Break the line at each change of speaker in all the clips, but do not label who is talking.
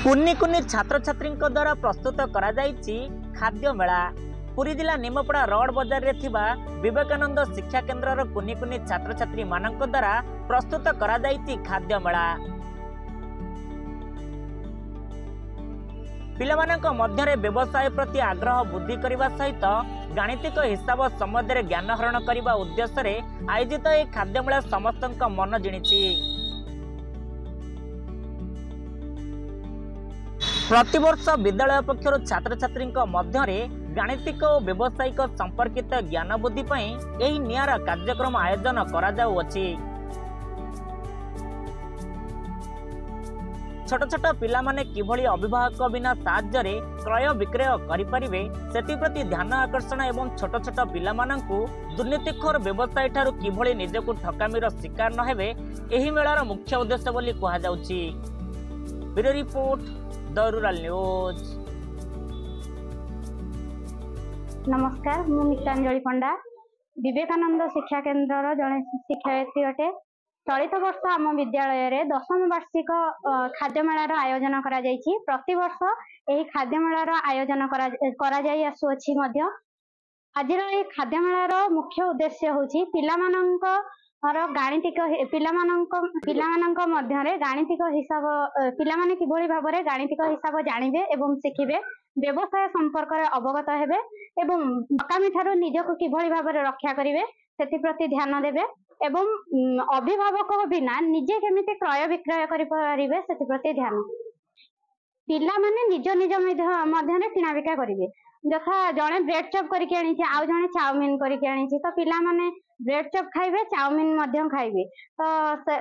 कुन्नी कुन्नी छात्र छात्री द्वारा प्रस्तुत करा खाद्य मेला। पुरी जिला निमपड़ा रोड बजार रे थिबा विवेकानंद शिक्षा केन्द्र कुन्नी कुन्नी छात्र छात्री मानक द्वारा प्रस्तुत करा खाद्य मेला। पिलामानक मध्यरे व्यवसाय प्रति आग्रह वृद्धि करने सहित गाणितिक हिसाब संबंध में ज्ञान हरण करने उद्देश्य रे आयोजित यह खाद्य मेला समस्त मन जिणिछि। प्रतिवर्ष विद्यालय पक्षर छात्र छात्री मध्यरे गाणितिक और व्यावसायिक संपर्कित ज्ञान वृद्धि पई एही नियारा कार्यक्रम आयोजन करा जाउअछि। छोट छोट पिला माने किभली अभिभावक बिना साहाय्य क्रय विक्रय करिपारिबे सेति प्रति ध्यान आकर्षण एवं छोट छोट पिला माननकु दुर्नीतिखोर व्यवसाय ठारू किभली निजकु ठकामीर शिकार न हेबे एही मेलार मुख्य उद्देश्य बोली कहा जाउछि। Bureau report the rural news.
नमस्कार, मु मितांजलि पंडा विवेकानंद शिक्षा केन्द्र जड़े शिक्षयित्री अटे। चलित वर्ष आम विद्यालय रे 10म वार्षिक खाद्य मेलार आयोजन करा जायछि। प्रति वर्ष एही खाद्य मेलार आयोजन करा जाय आसुअछि मध्य। आजिर एही खाद्य मेलार मुख्य उद्देश्य होछि पिलामानंक गाणितिक पिलामानंक मध्यरे गाणितिक हिसाब पिलामाने किभली भाबरे गाणितिक हिसाब जानिबे एवं शिखिबे, व्यवसाय संपर्क रे अवगत हेबे एवं ठकामी ठारू निजको किभली भाबरे रक्षा करिवे सेति प्रति ध्यान देबे एवं अभिभावक बिना निजे केमिति क्रय विक्रय करि परिबे सेति प्रति ध्यान। पिला माने निज निज मध्यरे किना बिका करिवे। जथा जणे ब्रेड चॉप करके आनी छे आउ जणे चाउमीन करके आनी छे, तो पिला माने ब्रेड चॉप खाइबे, चाउमीन मध्यम खाइबे। तो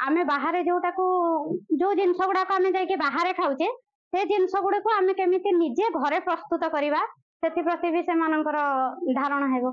आमे बाहर जो जिनस गुडा आमे जाके बाहर खाउचे से जिनस गुडा को आमे केमिति निजे घरे प्रस्तुत करिबा सेति प्रति भी से मानकर धारणा हेबो।